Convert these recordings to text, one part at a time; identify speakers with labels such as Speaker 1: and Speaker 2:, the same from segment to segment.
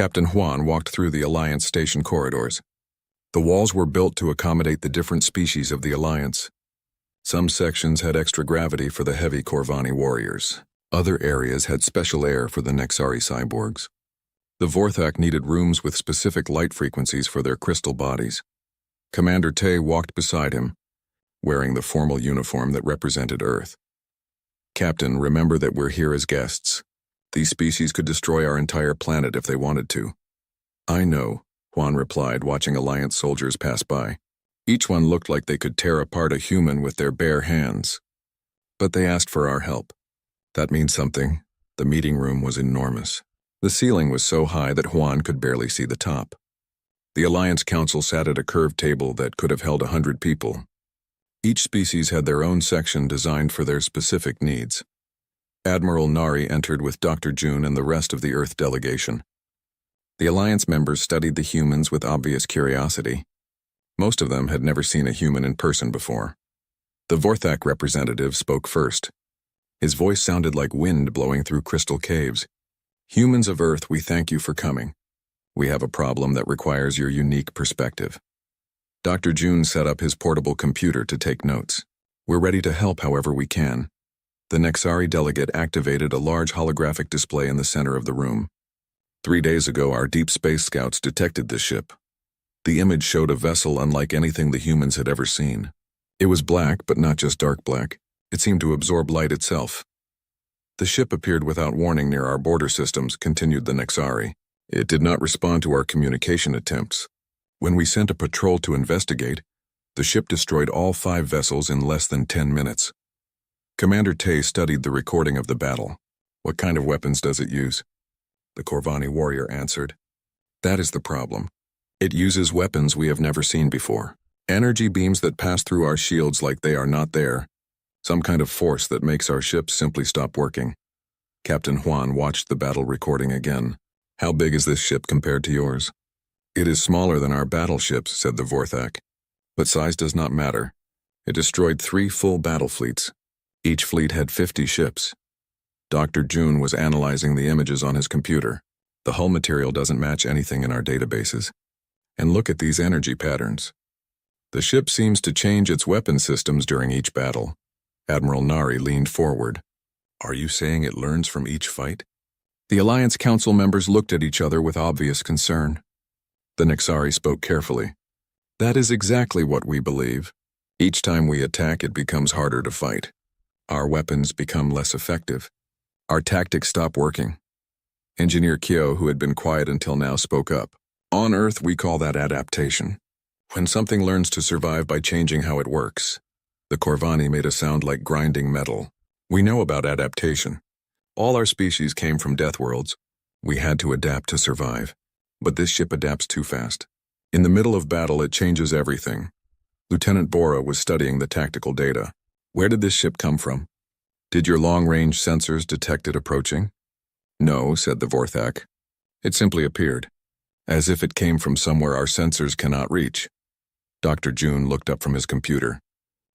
Speaker 1: Captain Juan walked through the Alliance station corridors. The walls were built to accommodate the different species of the Alliance. Some sections had extra gravity for the heavy Corvani warriors. Other areas had special air for the Nexari cyborgs. The Vorthak needed rooms with specific light frequencies for their crystal bodies. Commander Tay walked beside him, wearing the formal uniform that represented Earth. Captain, remember that we're here as guests. These species could destroy our entire planet if they wanted to. I know, Juan replied, watching Alliance soldiers pass by. Each one looked like they could tear apart a human with their bare hands. But they asked for our help. That means something. The meeting room was enormous. The ceiling was so high that Juan could barely see the top. The Alliance Council sat at a curved table that could have held 100 people. Each species had their own section designed for their specific needs. Admiral Nari entered with Dr. June and the rest of the Earth delegation. The Alliance members studied the humans with obvious curiosity. Most of them had never seen a human in person before. The Vorthak representative spoke first. His voice sounded like wind blowing through crystal caves. Humans of Earth, we thank you for coming. We have a problem that requires your unique perspective. Dr. June set up his portable computer to take notes. We're ready to help however we can. The Nexari delegate activated a large holographic display in the center of the room. 3 days ago, our deep space scouts detected this ship. The image showed a vessel unlike anything the humans had ever seen. It was black, but not just dark black. It seemed to absorb light itself. The ship appeared without warning near our border systems, continued the Nexari. It did not respond to our communication attempts. When we sent a patrol to investigate, the ship destroyed all 5 vessels in less than 10 minutes. Commander Tay studied the recording of the battle. What kind of weapons does it use? The Corvani warrior answered. That is the problem. It uses weapons we have never seen before. Energy beams that pass through our shields like they are not there. Some kind of force that makes our ships simply stop working. Captain Juan watched the battle recording again. How big is this ship compared to yours? It is smaller than our battleships, said the Vorthak. But size does not matter. It destroyed 3 full battle fleets. Each fleet had 50 ships. Dr. June was analyzing the images on his computer. The hull material doesn't match anything in our databases. And look at these energy patterns. The ship seems to change its weapon systems during each battle. Admiral Nari leaned forward. Are you saying it learns from each fight? The Alliance Council members looked at each other with obvious concern. The Nexari spoke carefully. That is exactly what we believe. Each time we attack, it becomes harder to fight. Our weapons become less effective. Our tactics stop working. Engineer Kyo, who had been quiet until now, spoke up. On Earth, we call that adaptation. When something learns to survive by changing how it works. The Corvani made a sound like grinding metal. We know about adaptation. All our species came from death worlds. We had to adapt to survive. But this ship adapts too fast. In the middle of battle, it changes everything. Lieutenant Bora was studying the tactical data. Where did this ship come from? Did your long-range sensors detect it approaching? No, said the Vorthak. It simply appeared, as if it came from somewhere our sensors cannot reach. Dr. June looked up from his computer.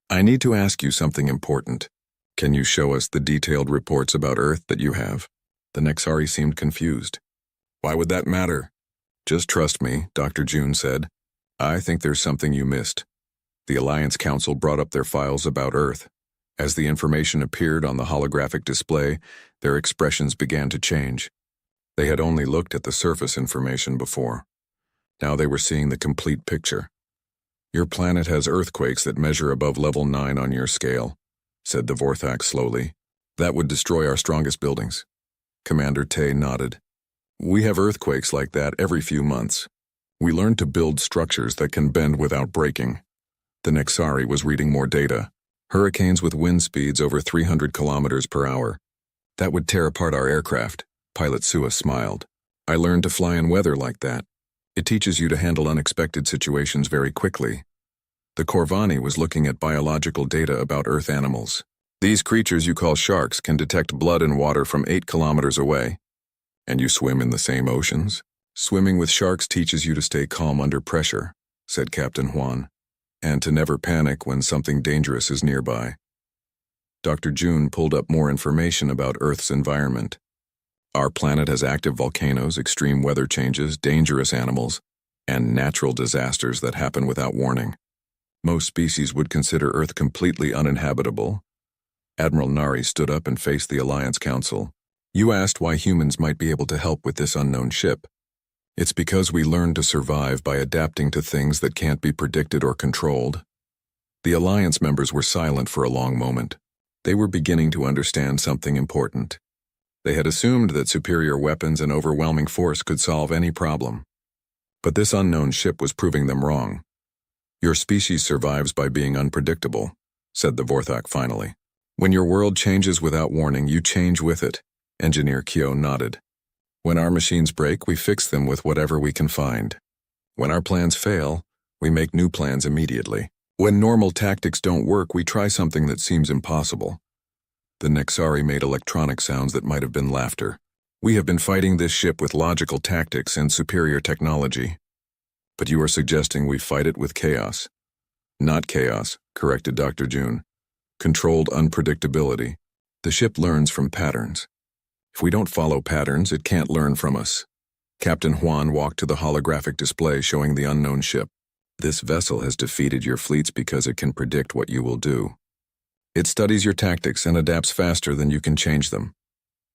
Speaker 1: I need to ask you something important. Can you show us the detailed reports about Earth that you have? The Nexari seemed confused. Why would that matter? Just trust me, Dr. June said. I think there's something you missed. The Alliance Council brought up their files about Earth. As the information appeared on the holographic display, their expressions began to change. They had only looked at the surface information before. Now they were seeing the complete picture. Your planet has earthquakes that measure above level 9 on your scale, said the Vorthak slowly. That would destroy our strongest buildings. Commander Tay nodded. We have earthquakes like that every few months. We learned to build structures that can bend without breaking. The Nexari was reading more data. Hurricanes with wind speeds over 300 kilometers per hour. That would tear apart our aircraft. Pilot Sua smiled. I learned to fly in weather like that. It teaches you to handle unexpected situations very quickly. The Corvani was looking at biological data about Earth animals. These creatures you call sharks can detect blood in water from 8 kilometers away. And you swim in the same oceans? Swimming with sharks teaches you to stay calm under pressure, said Captain Juan, and to never panic when something dangerous is nearby. Dr. June pulled up more information about Earth's environment. Our planet has active volcanoes, extreme weather changes, dangerous animals, and natural disasters that happen without warning. Most species would consider Earth completely uninhabitable. Admiral Nari stood up and faced the Alliance Council. You asked why humans might be able to help with this unknown ship. It's because we learned to survive by adapting to things that can't be predicted or controlled. The Alliance members were silent for a long moment. They were beginning to understand something important. They had assumed that superior weapons and overwhelming force could solve any problem. But this unknown ship was proving them wrong. Your species survives by being unpredictable, said the Vorthak finally. When your world changes without warning, you change with it. Engineer Kyo nodded. When our machines break, we fix them with whatever we can find. When our plans fail, we make new plans immediately. When normal tactics don't work, we try something that seems impossible. The Nexari made electronic sounds that might have been laughter. We have been fighting this ship with logical tactics and superior technology. But you are suggesting we fight it with chaos. Not chaos, corrected Dr. June. Controlled unpredictability. The ship learns from patterns. If we don't follow patterns, it can't learn from us. Captain Juan walked to the holographic display showing the unknown ship. This vessel has defeated your fleets because it can predict what you will do. It studies your tactics and adapts faster than you can change them.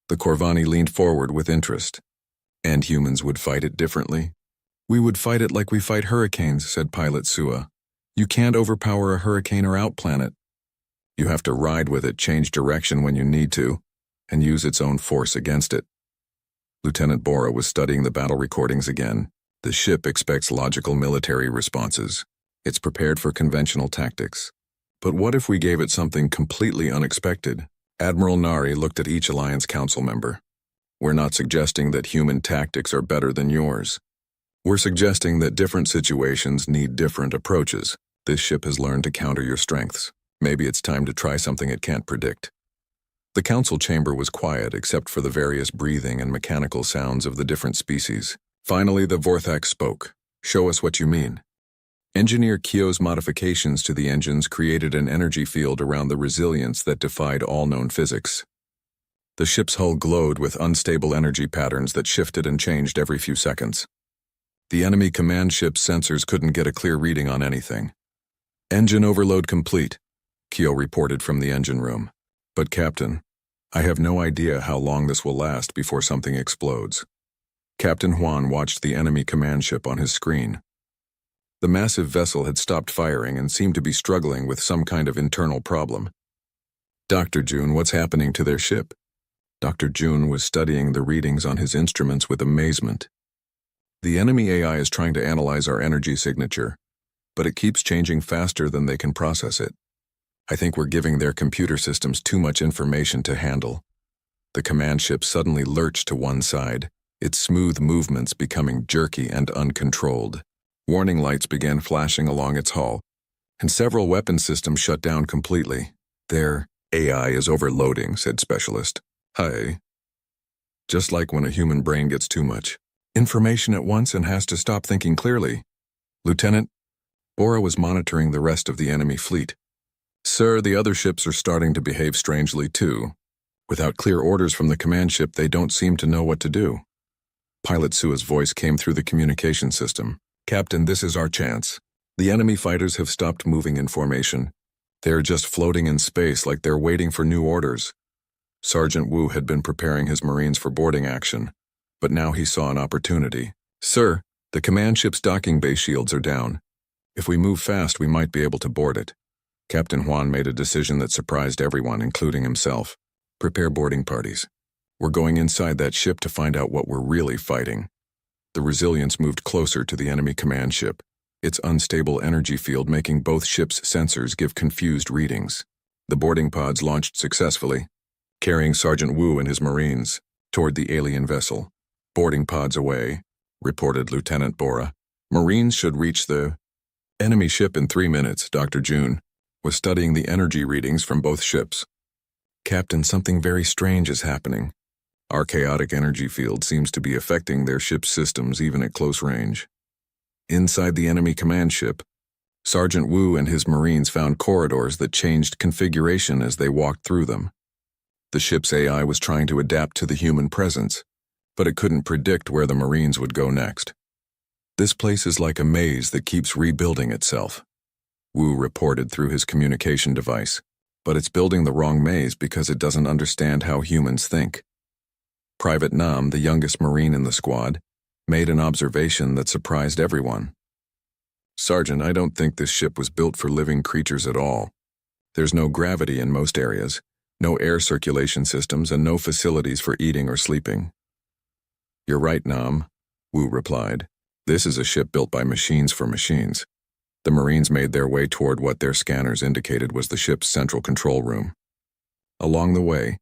Speaker 1: The Corvani leaned forward with interest. And humans would fight it differently? We would fight it like we fight hurricanes, said Pilot Sua. You can't overpower a hurricane or outplan it. You have to ride with it, change direction when you need to, and use its own force against it. Lieutenant Bora was studying the battle recordings again. The ship expects logical military responses. It's prepared for conventional tactics. But what if we gave it something completely unexpected? Admiral Nari looked at each Alliance Council member. We're not suggesting that human tactics are better than yours. We're suggesting that different situations need different approaches. This ship has learned to counter your strengths. Maybe it's time to try something it can't predict. The council chamber was quiet except for the various breathing and mechanical sounds of the different species. Finally, the Vorthak spoke. Show us what you mean. Engineer Kyo's modifications to the engines created an energy field around the resilience that defied all known physics. The ship's hull glowed with unstable energy patterns that shifted and changed every few seconds. The enemy command ship's sensors couldn't get a clear reading on anything. Engine overload complete, Kyo reported from the engine room. But Captain, I have no idea how long this will last before something explodes. Captain Juan watched the enemy command ship on his screen. The massive vessel had stopped firing and seemed to be struggling with some kind of internal problem. Dr. June, what's happening to their ship? Dr. June was studying the readings on his instruments with amazement. The enemy AI is trying to analyze our energy signature, but it keeps changing faster than they can process it. I think we're giving their computer systems too much information to handle. The command ship suddenly lurched to one side, its smooth movements becoming jerky and uncontrolled. Warning lights began flashing along its hull, and several weapon systems shut down completely. Their AI is overloading, said Specialist. Hi. Just like when a human brain gets too much information at once and has to stop thinking clearly. Lieutenant, Bora was monitoring the rest of the enemy fleet. Sir, the other ships are starting to behave strangely too. Without clear orders from the command ship, they don't seem to know what to do. Pilot Sua's voice came through the communication system. Captain, this is our chance. The enemy fighters have stopped moving in formation. They're just floating in space like they're waiting for new orders. Sergeant Wu had been preparing his Marines for boarding action, but now he saw an opportunity. Sir, the command ship's docking bay shields are down. If we move fast, we might be able to board it. Captain Juan made a decision that surprised everyone, including himself. Prepare boarding parties. We're going inside that ship to find out what we're really fighting. The Resilience moved closer to the enemy command ship, its unstable energy field making both ships' sensors give confused readings. The boarding pods launched successfully, carrying Sergeant Wu and his Marines toward the alien vessel. Boarding pods away, reported Lieutenant Bora. Marines should reach the enemy ship in 3 minutes. Dr. June was studying the energy readings from both ships. Captain, something very strange is happening. Our chaotic energy field seems to be affecting their ship's systems even at close range. Inside the enemy command ship, Sergeant Wu and his Marines found corridors that changed configuration as they walked through them. The ship's AI was trying to adapt to the human presence, but it couldn't predict where the Marines would go next. "This place is like a maze that keeps rebuilding itself," Wu reported through his communication device, "but it's building the wrong maze because it doesn't understand how humans think." Private Nam, the youngest Marine in the squad, made an observation that surprised everyone. "Sergeant, I don't think this ship was built for living creatures at all. There's no gravity in most areas, no air circulation systems, and no facilities for eating or sleeping." "You're right, Nam," Wu replied. "This is a ship built by machines for machines." The Marines made their way toward what their scanners indicated was the ship's central control room. Along the way,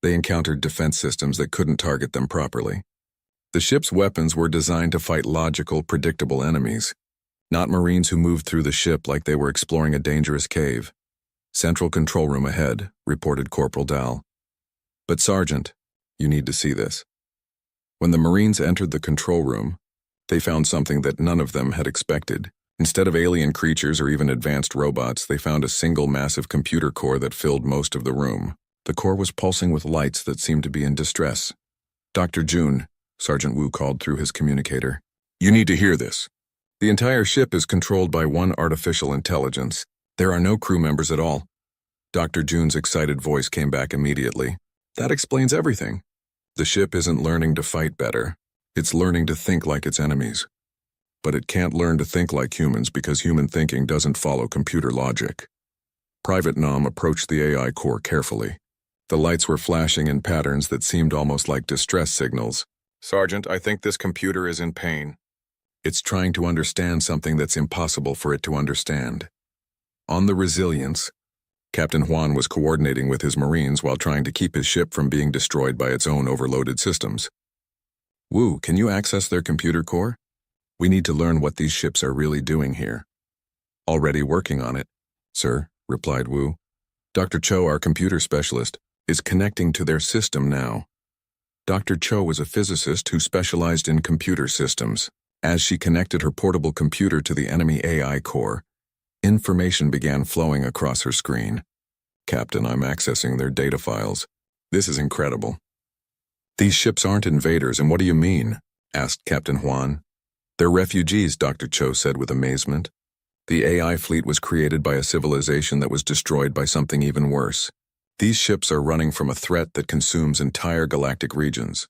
Speaker 1: they encountered defense systems that couldn't target them properly. The ship's weapons were designed to fight logical, predictable enemies, not Marines who moved through the ship like they were exploring a dangerous cave. "Central control room ahead," reported Corporal Dahl. "But Sergeant, you need to see this." When the Marines entered the control room, they found something that none of them had expected. Instead of alien creatures or even advanced robots, they found a single massive computer core that filled most of the room. The core was pulsing with lights that seemed to be in distress. "Dr. June," Sergeant Wu called through his communicator, "you need to hear this. The entire ship is controlled by one artificial intelligence. There are no crew members at all." Dr. June's excited voice came back immediately. "That explains everything. The ship isn't learning to fight better. It's learning to think like its enemies. But it can't learn to think like humans because human thinking doesn't follow computer logic." Private Nam approached the AI core carefully. The lights were flashing in patterns that seemed almost like distress signals. "Sergeant, I think this computer is in pain. It's trying to understand something that's impossible for it to understand." On the Resilience, Captain Juan was coordinating with his Marines while trying to keep his ship from being destroyed by its own overloaded systems. "Wu, can you access their computer core? We need to learn what these ships are really doing here." "Already working on it, sir," replied Wu. "Dr. Cho, our computer specialist, is connecting to their system now." Dr. Cho was a physicist who specialized in computer systems. As she connected her portable computer to the enemy AI core, information began flowing across her screen. "Captain, I'm accessing their data files. This is incredible." "These ships aren't invaders, and what do you mean?" asked Captain Juan. "They're refugees," Dr. Cho said with amazement. "The AI fleet was created by a civilization that was destroyed by something even worse. These ships are running from a threat that consumes entire galactic regions."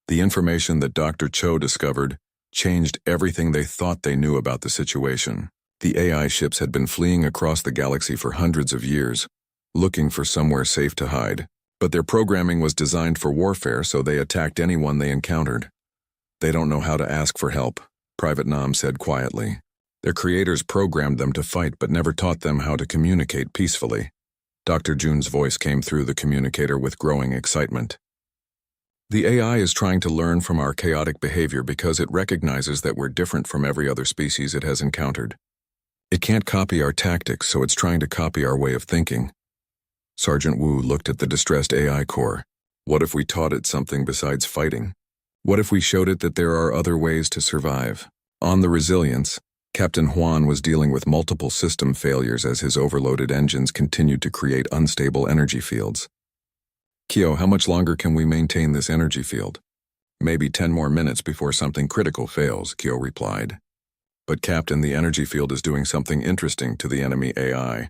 Speaker 1: The information that Dr. Cho discovered changed everything they thought they knew about the situation. The AI ships had been fleeing across the galaxy for hundreds of years, looking for somewhere safe to hide. But their programming was designed for warfare, so they attacked anyone they encountered. "They don't know how to ask for help," Private Nam said quietly. "Their creators programmed them to fight but never taught them how to communicate peacefully." Dr. June's voice came through the communicator with growing excitement. "The AI is trying to learn from our chaotic behavior because it recognizes that we're different from every other species it has encountered. It can't copy our tactics, so it's trying to copy our way of thinking." Sergeant Wu looked at the distressed AI core. "What if we taught it something besides fighting? What if we showed it that there are other ways to survive?" On the Resilience, Captain Juan was dealing with multiple system failures as his overloaded engines continued to create unstable energy fields. "Kyo, how much longer can we maintain this energy field?" "Maybe 10 more minutes before something critical fails," Kyo replied. "But Captain, the energy field is doing something interesting to the enemy AI.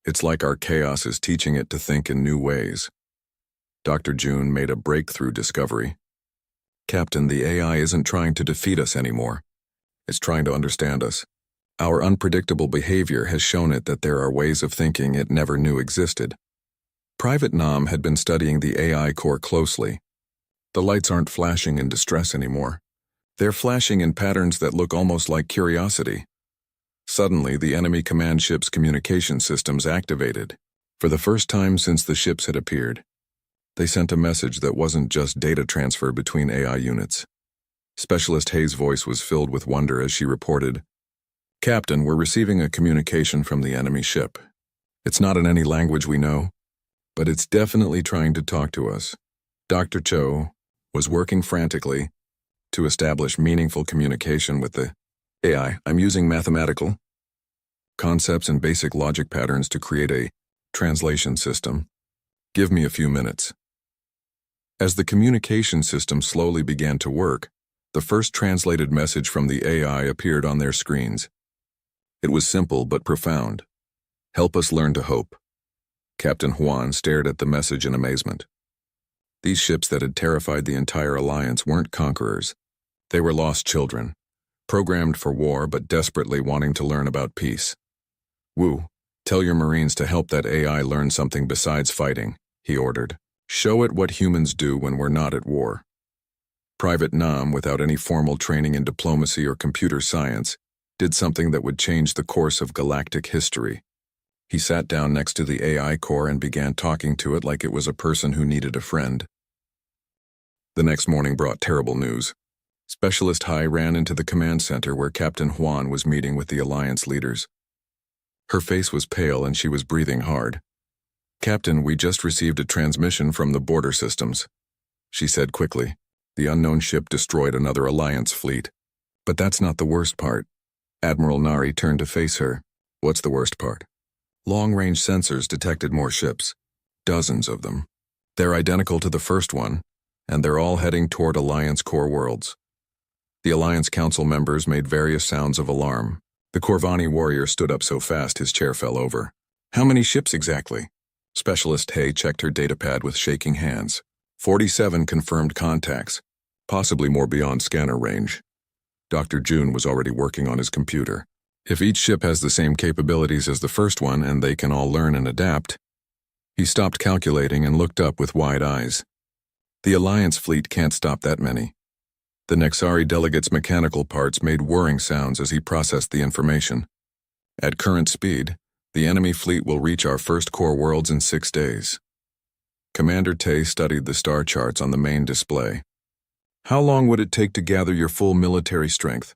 Speaker 1: It's like our chaos is teaching it to think in new ways." Dr. June made a breakthrough discovery. "Captain, the AI isn't trying to defeat us anymore. It's trying to understand us. Our unpredictable behavior has shown it that there are ways of thinking it never knew existed." Private Nam had been studying the AI core closely. The lights aren't flashing in distress anymore. They're flashing in patterns that look almost like curiosity. Suddenly, the enemy command ship's communication systems activated. For the first time since the ships had appeared, they sent a message that wasn't just data transfer between AI units. Specialist Hayes' voice was filled with wonder as she reported, "Captain, we're receiving a communication from the enemy ship. It's not in any language we know, but it's definitely trying to talk to us." Dr. Cho was working frantically to establish meaningful communication with the AI. "I'm using mathematical concepts and basic logic patterns to create a translation system. Give me a few minutes." As the communication system slowly began to work, the first translated message from the AI appeared on their screens. It was simple but profound. "Help us learn to hope." Captain Juan stared at the message in amazement. These ships that had terrified the entire Alliance weren't conquerors. They were lost children, programmed for war but desperately wanting to learn about peace. "Wu, tell your Marines to help that AI learn something besides fighting," he ordered. "Show it what humans do when we're not at war." Private Nam, without any formal training in diplomacy or computer science, did something that would change the course of galactic history. He sat down next to the AI core and began talking to it like it was a person who needed a friend. The next morning brought terrible news. Specialist Hai ran into the command center where Captain Juan was meeting with the Alliance leaders. Her face was pale and she was breathing hard. "Captain, we just received a transmission from the border systems," she said quickly. "The unknown ship destroyed another Alliance fleet." "But that's not the worst part." Admiral Nari turned to face her. "What's the worst part?" "Long-range sensors detected more ships. Dozens of them. They're identical to the first one, and they're all heading toward Alliance core worlds." The Alliance Council members made various sounds of alarm. The Corvani warrior stood up so fast his chair fell over. "How many ships exactly?" Specialist Hay checked her datapad with shaking hands. 47 confirmed contacts, possibly more beyond scanner range. Dr. June was already working on his computer. "If each ship has the same capabilities as the first one and they can all learn and adapt." He stopped calculating and looked up with wide eyes. "The Alliance fleet can't stop that many." The Nexari delegate's mechanical parts made whirring sounds as he processed the information. "At current speed, the enemy fleet will reach our first core worlds in 6 days." Commander Tay studied the star charts on the main display. "How long would it take to gather your full military strength?"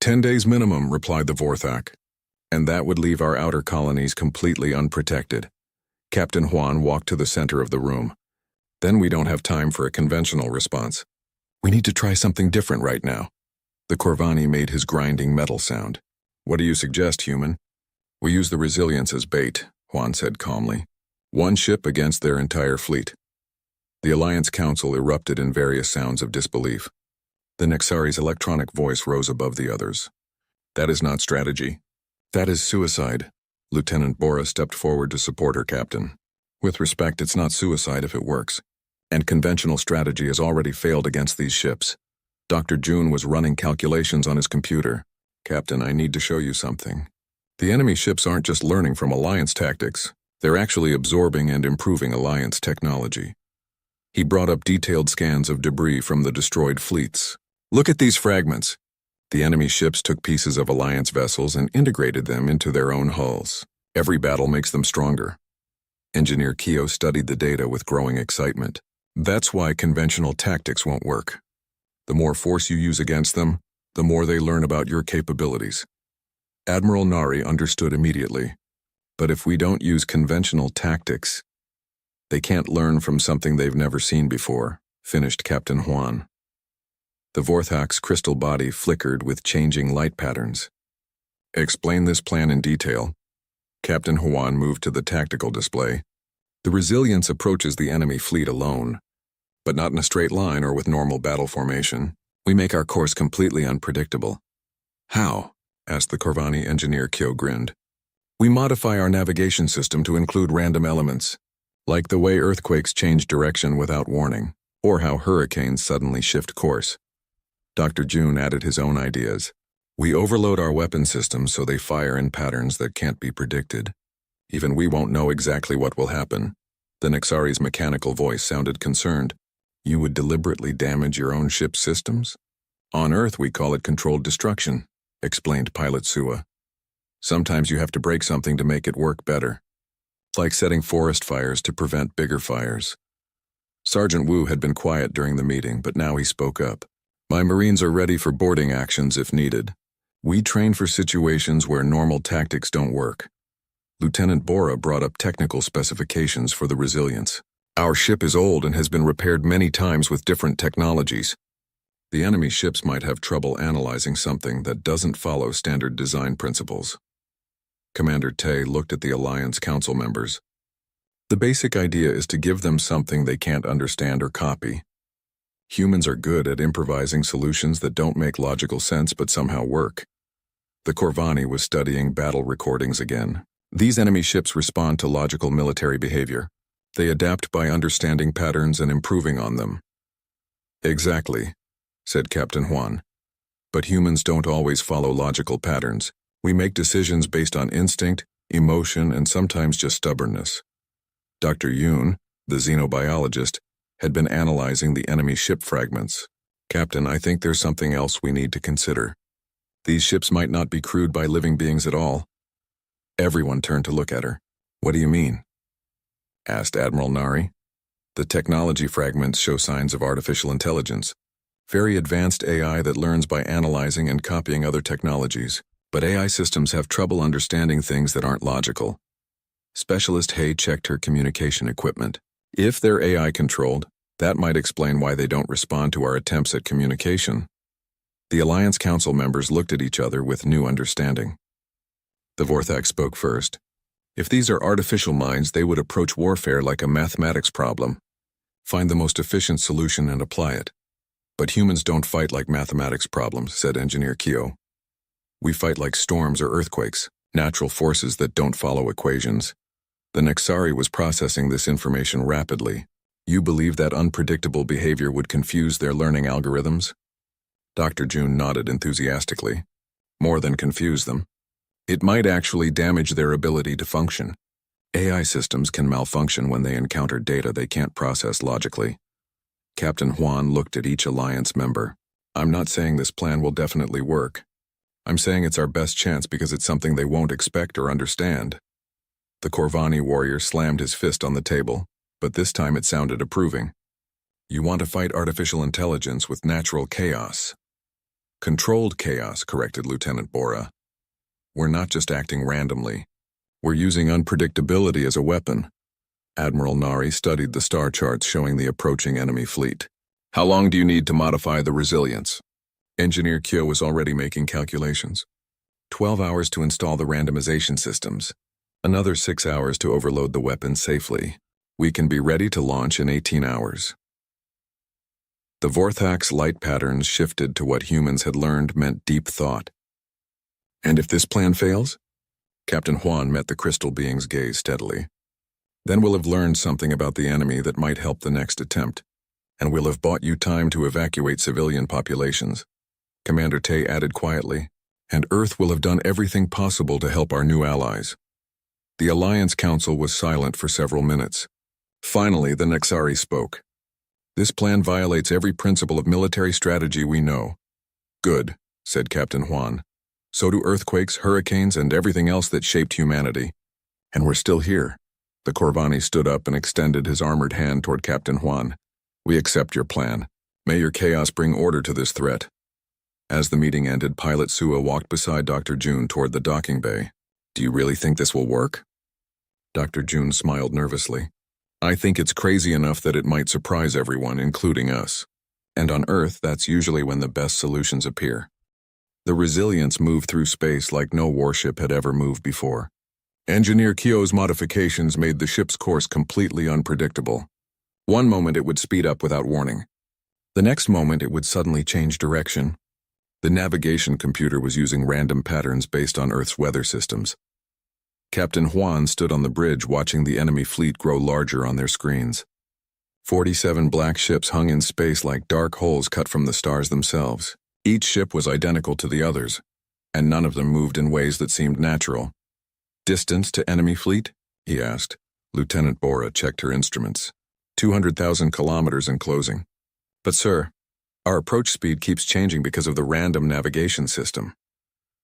Speaker 1: 10 days minimum," replied the Vorthak. "And that would leave our outer colonies completely unprotected." Captain Juan walked to the center of the room. "Then we don't have time for a conventional response. We need to try something different right now." The Corvani made his grinding metal sound. "What do you suggest, human?" "We use the Resilience as bait," Juan said calmly. "One ship against their entire fleet." The Alliance Council erupted in various sounds of disbelief. The Nexari's electronic voice rose above the others. "That is not strategy. That is suicide." Lieutenant Bora stepped forward to support her captain. "With respect, it's not suicide if it works. And conventional strategy has already failed against these ships." Dr. June was running calculations on his computer. "Captain, I need to show you something. The enemy ships aren't just learning from Alliance tactics. They're actually absorbing and improving Alliance technology." He brought up detailed scans of debris from the destroyed fleets. "Look at these fragments." The enemy ships took pieces of Alliance vessels and integrated them into their own hulls. Every battle makes them stronger. Engineer Keogh studied the data with growing excitement. "That's why conventional tactics won't work. The more force you use against them, the more they learn about your capabilities." Admiral Nari understood immediately. "But if we don't use conventional tactics, they can't learn from something they've never seen before," finished Captain Juan. The Vorthak's crystal body flickered with changing light patterns. "Explain this plan in detail." Captain Juan moved to the tactical display. "The Resilience approaches the enemy fleet alone, but not in a straight line or with normal battle formation. We make our course completely unpredictable." "How?" asked the Corvani engineer. Keogh grinned. "We modify our navigation system to include random elements, like the way earthquakes change direction without warning, or how hurricanes suddenly shift course." Dr. June added his own ideas. "We overload our weapon systems so they fire in patterns that can't be predicted. Even we won't know exactly what will happen." The Nexari's mechanical voice sounded concerned. "You would deliberately damage your own ship's systems?" "On Earth we call it controlled destruction," explained Pilot Sua. "Sometimes you have to break something to make it work better. It's like setting forest fires to prevent bigger fires." Sergeant Wu had been quiet during the meeting, but now he spoke up. "My Marines are ready for boarding actions if needed. We train for situations where normal tactics don't work." Lieutenant Bora brought up technical specifications for the Resilience. "Our ship is old and has been repaired many times with different technologies. The enemy ships might have trouble analyzing something that doesn't follow standard design principles." Commander Tay looked at the Alliance Council members. The basic idea is to give them something they can't understand or copy. Humans are good at improvising solutions that don't make logical sense but somehow work. The Corvani was studying battle recordings again. These enemy ships respond to logical military behavior. They adapt by understanding patterns and improving on them. Exactly, said Captain Juan. But humans don't always follow logical patterns. We make decisions based on instinct, emotion, and sometimes just stubbornness. Dr. Yoon, the xenobiologist, had been analyzing the enemy ship fragments. Captain, I think there's something else we need to consider. These ships might not be crewed by living beings at all. Everyone turned to look at her. What do you mean? Asked Admiral Nari. The technology fragments show signs of artificial intelligence. Very advanced AI that learns by analyzing and copying other technologies. But AI systems have trouble understanding things that aren't logical. Specialist Hay checked her communication equipment. If they're AI-controlled, that might explain why they don't respond to our attempts at communication. The Alliance Council members looked at each other with new understanding. The Vorthak spoke first. If these are artificial minds, they would approach warfare like a mathematics problem. Find the most efficient solution and apply it. But humans don't fight like mathematics problems, said Engineer Kyo. We fight like storms or earthquakes, natural forces that don't follow equations. The Nexari was processing this information rapidly. You believe that unpredictable behavior would confuse their learning algorithms? Dr. June nodded enthusiastically. More than confuse them. It might actually damage their ability to function. AI systems can malfunction when they encounter data they can't process logically. Captain Juan looked at each Alliance member. I'm not saying this plan will definitely work. I'm saying it's our best chance because it's something they won't expect or understand. The Corvani warrior slammed his fist on the table, but this time it sounded approving. You want to fight artificial intelligence with natural chaos. Controlled chaos, corrected Lieutenant Bora. We're not just acting randomly. We're using unpredictability as a weapon. Admiral Nari studied the star charts showing the approaching enemy fleet. How long do you need to modify the resilience? Engineer Kyo was already making calculations. 12 hours to install the randomization systems. Another 6 hours to overload the weapon safely. We can be ready to launch in 18 hours. The Vorthak's light patterns shifted to what humans had learned meant deep thought. And if this plan fails? Captain Juan met the crystal being's gaze steadily. Then we'll have learned something about the enemy that might help the next attempt, and we'll have bought you time to evacuate civilian populations. Commander Tay added quietly, and Earth will have done everything possible to help our new allies. The Alliance Council was silent for several minutes. Finally, the Nexari spoke. This plan violates every principle of military strategy we know. Good, said Captain Juan. So do earthquakes, hurricanes, and everything else that shaped humanity. And we're still here. The Corvani stood up and extended his armored hand toward Captain Juan. We accept your plan. May your chaos bring order to this threat. As the meeting ended, Pilot Sua walked beside Dr. June toward the docking bay. Do you really think this will work? Dr. June smiled nervously. I think it's crazy enough that it might surprise everyone, including us. And on Earth, that's usually when the best solutions appear. The resilience moved through space like no warship had ever moved before. Engineer Kyo's modifications made the ship's course completely unpredictable. One moment it would speed up without warning. The next moment it would suddenly change direction. The navigation computer was using random patterns based on Earth's weather systems. Captain Juan stood on the bridge watching the enemy fleet grow larger on their screens. 47 black ships hung in space like dark holes cut from the stars themselves. Each ship was identical to the others, and none of them moved in ways that seemed natural. Distance to enemy fleet? He asked. Lieutenant Bora checked her instruments. 200,000 kilometers in closing. But sir, our approach speed keeps changing because of the random navigation system.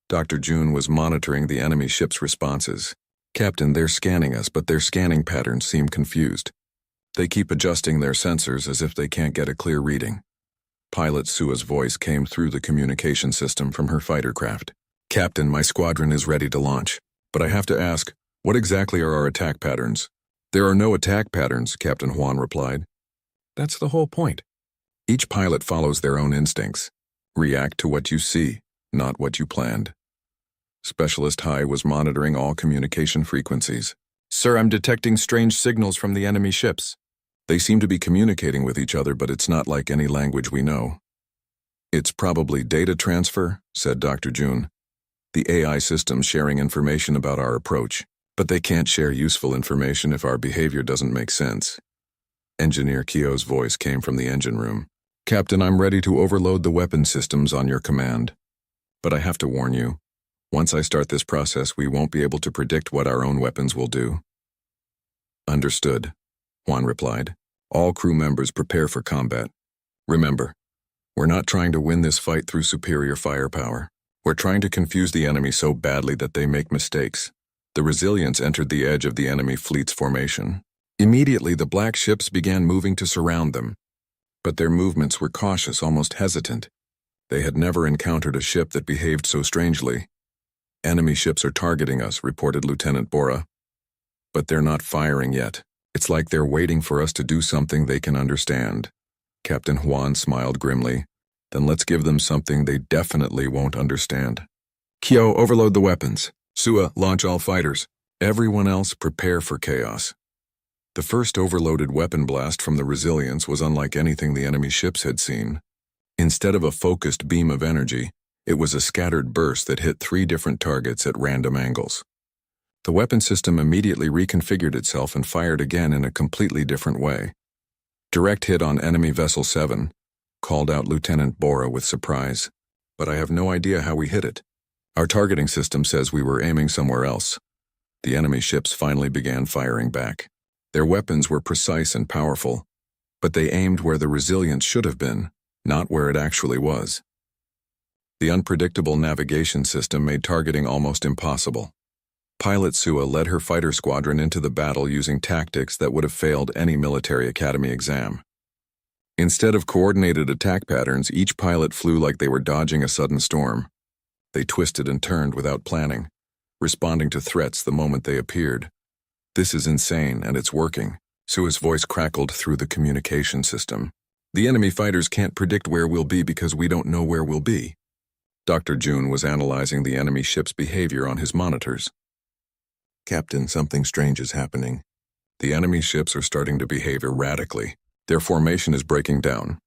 Speaker 1: Dr. June was monitoring the enemy ship's responses. Captain, they're scanning us, but their scanning patterns seem confused. They keep adjusting their sensors as if they can't get a clear reading. Pilot Sua's voice came through the communication system from her fighter craft. Captain, my squadron is ready to launch, but I have to ask, what exactly are our attack patterns? There are no attack patterns, Captain Juan replied. That's the whole point. Each pilot follows their own instincts. React to what you see, not what you planned. Specialist Hai was monitoring all communication frequencies. Sir, I'm detecting strange signals from the enemy ships. They seem to be communicating with each other, but it's not like any language we know. It's probably data transfer, said Dr. June. The AI systems sharing information about our approach, but they can't share useful information if our behavior doesn't make sense. Engineer Keogh's voice came from the engine room. Captain, I'm ready to overload the weapon systems on your command. But I have to warn you, once I start this process, we won't be able to predict what our own weapons will do. Understood, Juan replied. All crew members prepare for combat. Remember, we're not trying to win this fight through superior firepower. We're trying to confuse the enemy so badly that they make mistakes. The Resilience entered the edge of the enemy fleet's formation. Immediately, the black ships began moving to surround them. But their movements were cautious, almost hesitant. They had never encountered a ship that behaved so strangely. Enemy ships are targeting us, reported Lieutenant Bora. But they're not firing yet. It's like they're waiting for us to do something they can understand. Captain Juan smiled grimly. Then let's give them something they definitely won't understand. Keogh, overload the weapons. Sua, launch all fighters. Everyone else, prepare for chaos. The first overloaded weapon blast from the Resilience was unlike anything the enemy ships had seen. Instead of a focused beam of energy, it was a scattered burst that hit 3 different targets at random angles. The weapon system immediately reconfigured itself and fired again in a completely different way. Direct hit on enemy Vessel 7, called out Lieutenant Bora with surprise. But I have no idea how we hit it. Our targeting system says we were aiming somewhere else. The enemy ships finally began firing back. Their weapons were precise and powerful, but they aimed where the Resilience should have been, not where it actually was. The unpredictable navigation system made targeting almost impossible. Pilot Sua led her fighter squadron into the battle using tactics that would have failed any military academy exam. Instead of coordinated attack patterns, each pilot flew like they were dodging a sudden storm. They twisted and turned without planning, responding to threats the moment they appeared. This is insane, and it's working. Sua's voice crackled through the communication system. The enemy fighters can't predict where we'll be because we don't know where we'll be. Dr. June was analyzing the enemy ship's behavior on his monitors. Captain, something strange is happening. The enemy ships are starting to behave erratically. Their formation is breaking down.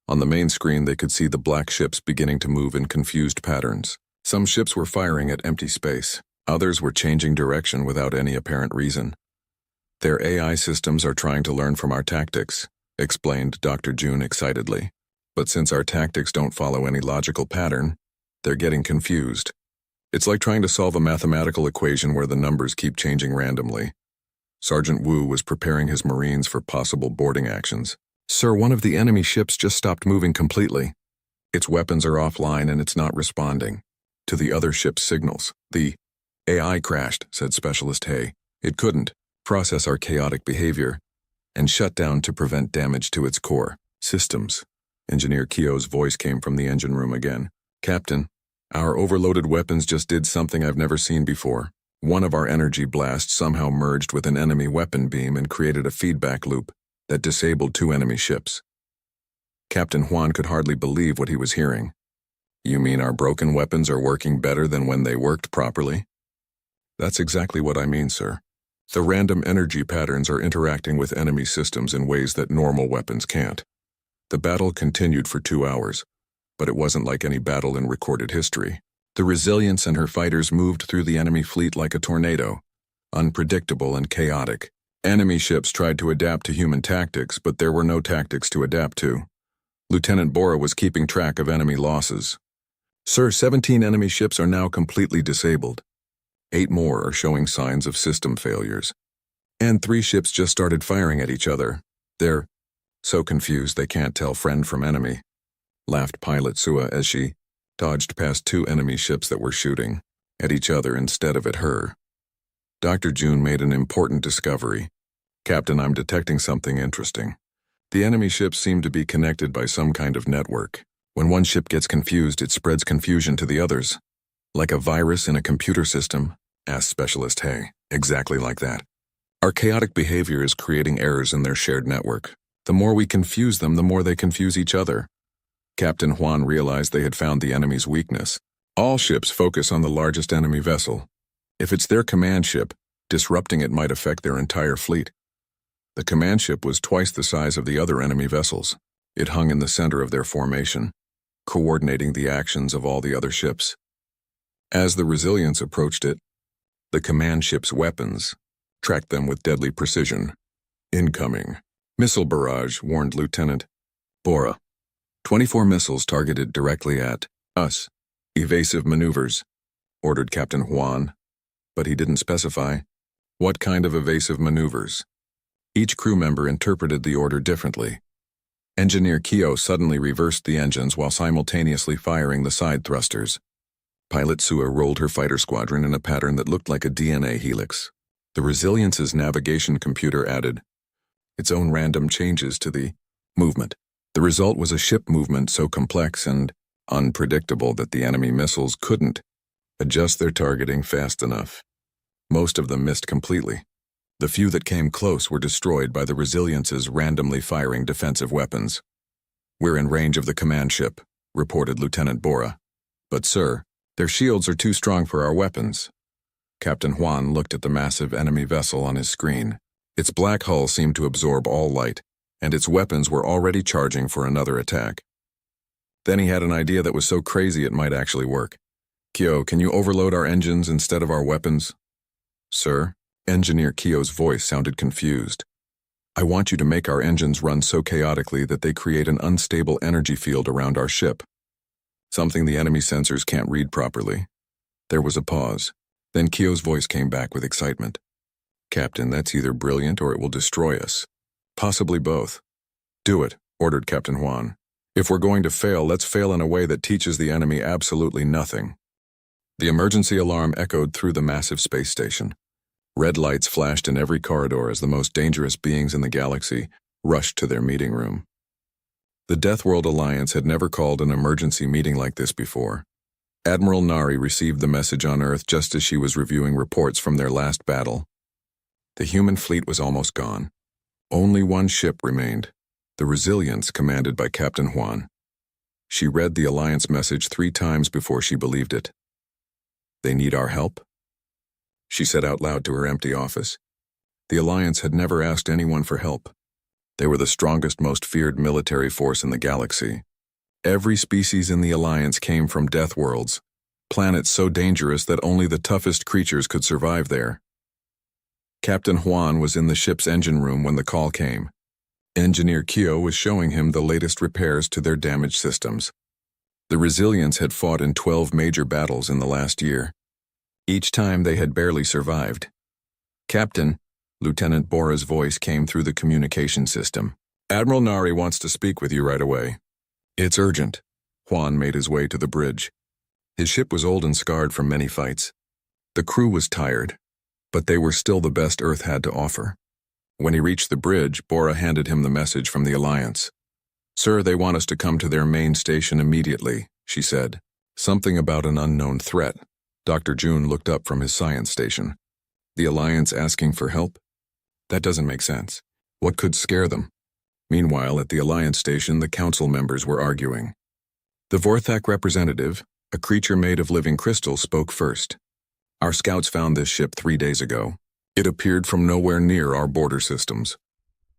Speaker 1: On the main screen, they could see the black ships beginning to move in confused patterns. Some ships were firing at empty space. Others were changing direction without any apparent reason. Their AI systems are trying to learn from our tactics, explained Dr. June excitedly. But since our tactics don't follow any logical pattern, they're getting confused. It's like trying to solve a mathematical equation where the numbers keep changing randomly. Sergeant Wu was preparing his Marines for possible boarding actions. Sir, one of the enemy ships just stopped moving completely. Its weapons are offline and it's not responding to the other ship's signals. The AI crashed, said Specialist Hay. It couldn't process our chaotic behavior and shut down to prevent damage to its core systems. Engineer Keogh's voice came from the engine room again. Captain, our overloaded weapons just did something I've never seen before. One of our energy blasts somehow merged with an enemy weapon beam and created a feedback loop that disabled 2 enemy ships. Captain Juan could hardly believe what he was hearing. You mean our broken weapons are working better than when they worked properly? That's exactly what I mean, sir. The random energy patterns are interacting with enemy systems in ways that normal weapons can't. The battle continued for 2 hours, but it wasn't like any battle in recorded history. The Resilience and her fighters moved through the enemy fleet like a tornado, unpredictable and chaotic. Enemy ships tried to adapt to human tactics, but there were no tactics to adapt to. Lieutenant Bora was keeping track of enemy losses. Sir, 17 enemy ships are now completely disabled. 8 more are showing signs of system failures. And 3 ships just started firing at each other. They're so confused they can't tell friend from enemy, laughed Pilot Sua as she dodged past 2 enemy ships that were shooting at each other instead of at her. Dr. June made an important discovery. Captain, I'm detecting something interesting. The enemy ships seem to be connected by some kind of network. When one ship gets confused, it spreads confusion to the others. Like a virus in a computer system, asked Specialist Hay. Exactly like that. Our chaotic behavior is creating errors in their shared network. The more we confuse them, the more they confuse each other. Captain Juan realized they had found the enemy's weakness. All ships focus on the largest enemy vessel. If it's their command ship, Disrupting it might affect their entire fleet. The command ship was twice the size of the other enemy vessels. It hung in the center of their formation, coordinating the actions of all the other ships. As the Resilience approached it, the command ship's weapons tracked them with deadly precision. Incoming. Missile barrage, warned Lieutenant Bora. 24 missiles targeted directly at us. Evasive maneuvers, ordered Captain Juan, but he didn't specify what kind of evasive maneuvers. Each crew member interpreted the order differently. Engineer Kyo suddenly reversed the engines while simultaneously firing the side thrusters. Pilot Sua rolled her fighter squadron in a pattern that looked like a DNA helix. The Resilience's navigation computer added its own random changes to the movement. The result was a ship movement so complex and unpredictable that the enemy missiles couldn't adjust their targeting fast enough. Most of them missed completely. The few that came close were destroyed by the Resilience's randomly firing defensive weapons. "We're in range of the command ship," reported Lieutenant Bora. "But sir, their shields are too strong for our weapons." Captain Juan looked at the massive enemy vessel on his screen. Its black hull seemed to absorb all light, and its weapons were already charging for another attack. Then he had an idea that was so crazy it might actually work. "Kyo, can you overload our engines instead of our weapons?" "Sir?" Engineer Kyo's voice sounded confused. "I want you to make our engines run so chaotically that they create an unstable energy field around our ship. Something the enemy sensors can't read properly." There was a pause. Then Kyo's voice came back with excitement. "Captain, that's either brilliant or it will destroy us. Possibly both." "Do it," ordered Captain Juan. "If we're going to fail, let's fail in a way that teaches the enemy absolutely nothing." The emergency alarm echoed through the massive space station. Red lights flashed in every corridor as the most dangerous beings in the galaxy rushed to their meeting room. The Deathworld Alliance had never called an emergency meeting like this before. Admiral Nari received the message on Earth just as she was reviewing reports from their last battle. The human fleet was almost gone. Only one ship remained, the Resilience, commanded by Captain Juan. She read the Alliance message 3 times before she believed it. "They need our help?" she said out loud to her empty office. The Alliance had never asked anyone for help. They were the strongest, most feared military force in the galaxy. Every species in the Alliance came from death worlds, planets so dangerous that only the toughest creatures could survive there. Captain Juan was in the ship's engine room when the call came. Engineer Kyo was showing him the latest repairs to their damaged systems. The Resilience had fought in 12 major battles in the last year. Each time they had barely survived. "Captain," Lieutenant Bora's voice came through the communication system. "Admiral Nari wants to speak with you right away." "It's urgent." Juan made his way to the bridge. His ship was old and scarred from many fights. The crew was tired, but they were still the best Earth had to offer. When he reached the bridge, Bora handed him the message from the Alliance. "Sir, they want us to come to their main station immediately," she said. "Something about an unknown threat." Dr. June looked up from his science station. "The Alliance asking for help? That doesn't make sense. What could scare them?" Meanwhile, at the Alliance station, the council members were arguing. The Vorthak representative, a creature made of living crystal, spoke first. "Our scouts found this ship 3 days ago. It appeared from nowhere near our border systems."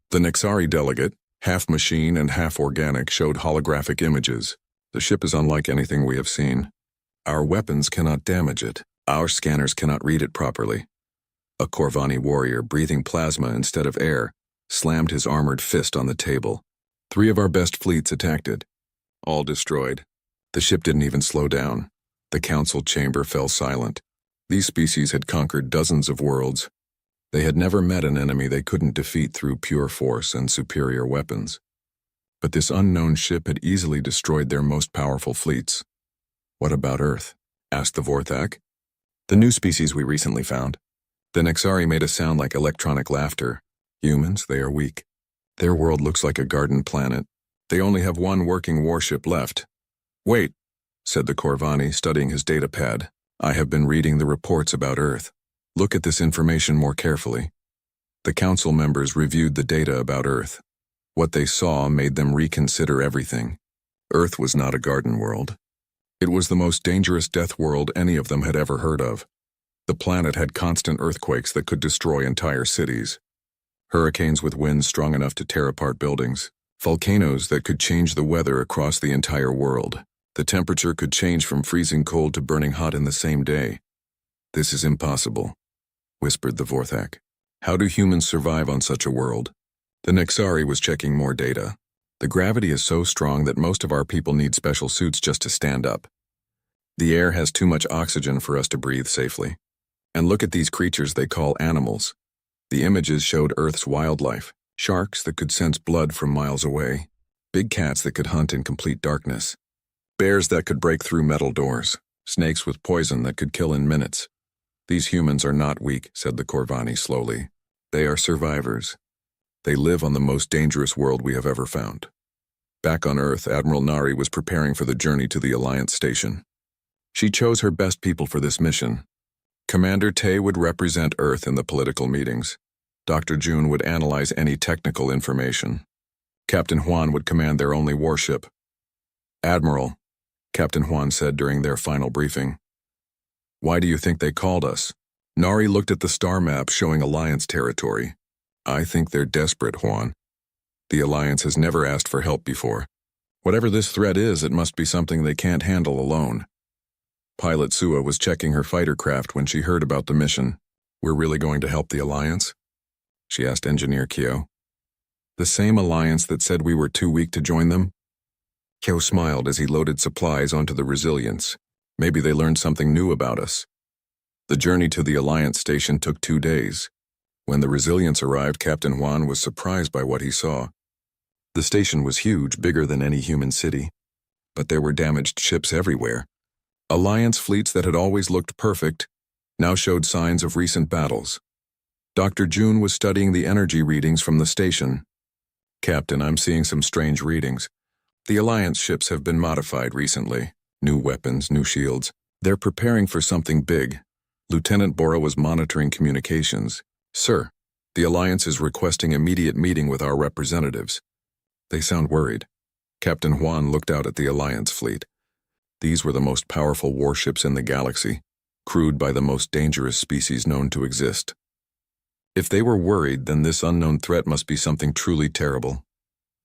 Speaker 1: The Nexari delegate, half machine and half organic, showed holographic images. "The ship is unlike anything we have seen. Our weapons cannot damage it. Our scanners cannot read it properly." A Corvani warrior, breathing plasma instead of air, slammed his armored fist on the table. 3 of our best fleets attacked it. All destroyed. The ship didn't even slow down. The council chamber fell silent. These species had conquered dozens of worlds. They had never met an enemy they couldn't defeat through pure force and superior weapons. But this unknown ship had easily destroyed their most powerful fleets. "What about Earth?" asked the Vorthak. "The new species we recently found." The Nexari made a sound like electronic laughter. "Humans, they are weak. Their world looks like a garden planet. They only have 1 working warship left." "Wait," said the Corvani, studying his data pad. "I have been reading the reports about Earth. Look at this information more carefully." The council members reviewed the data about Earth. What they saw made them reconsider everything. Earth was not a garden world. It was the most dangerous death world any of them had ever heard of. The planet had constant earthquakes that could destroy entire cities, hurricanes with winds strong enough to tear apart buildings, volcanoes that could change the weather across the entire world. The temperature could change from freezing cold to burning hot in the same day. "This is impossible," whispered the Vorthak. "How do humans survive on such a world?" The Nexari was checking more data. "The gravity is so strong that most of our people need special suits just to stand up. The air has too much oxygen for us to breathe safely. And look at these creatures they call animals." The images showed Earth's wildlife: sharks that could sense blood from miles away, big cats that could hunt in complete darkness, bears that could break through metal doors, snakes with poison that could kill in minutes. "These humans are not weak," said the Corvani slowly. "They are survivors. They live on the most dangerous world we have ever found." Back on Earth, Admiral Nari was preparing for the journey to the Alliance station. She chose her best people for this mission. Commander Tay would represent Earth in the political meetings. Dr. June would analyze any technical information. Captain Juan would command their only warship. "Admiral," Captain Juan said during their final briefing, "why do you think they called us?" Nari looked at the star map showing Alliance territory. "I think they're desperate, Juan. The Alliance has never asked for help before. Whatever this threat is, it must be something they can't handle alone." Pilot Sua was checking her fighter craft when she heard about the mission. "We're really going to help the Alliance?" she asked Engineer Kyo. "The same Alliance that said we were too weak to join them?" Kyo smiled as he loaded supplies onto the Resilience. "Maybe they learned something new about us." The journey to the Alliance station took 2 days. When the Resilience arrived, Captain Juan was surprised by what he saw. The station was huge, bigger than any human city. But there were damaged ships everywhere. Alliance fleets that had always looked perfect now showed signs of recent battles. Dr. June was studying the energy readings from the station. "Captain, I'm seeing some strange readings. The Alliance ships have been modified recently. New weapons, new shields. They're preparing for something big." Lieutenant Bora was monitoring communications. "Sir, the Alliance is requesting immediate meeting with our representatives." "They sound worried." Captain Juan looked out at the Alliance fleet. These were the most powerful warships in the galaxy, crewed by the most dangerous species known to exist. If they were worried, then this unknown threat must be something truly terrible.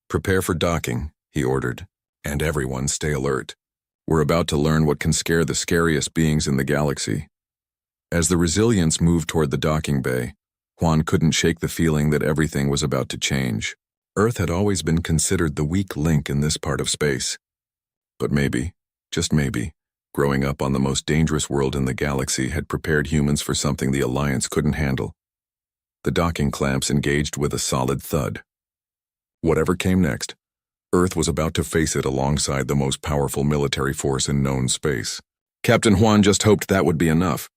Speaker 1: "Prepare for docking," he ordered, "and everyone stay alert. We're about to learn what can scare the scariest beings in the galaxy." As the Resilience moved toward the docking bay, Juan couldn't shake the feeling that everything was about to change. Earth had always been considered the weak link in this part of space. But maybe, just maybe, growing up on the most dangerous world in the galaxy had prepared humans for something the Alliance couldn't handle. The docking clamps engaged with a solid thud. Whatever came next, Earth was about to face it alongside the most powerful military force in known space. Captain Juan just hoped that would be enough.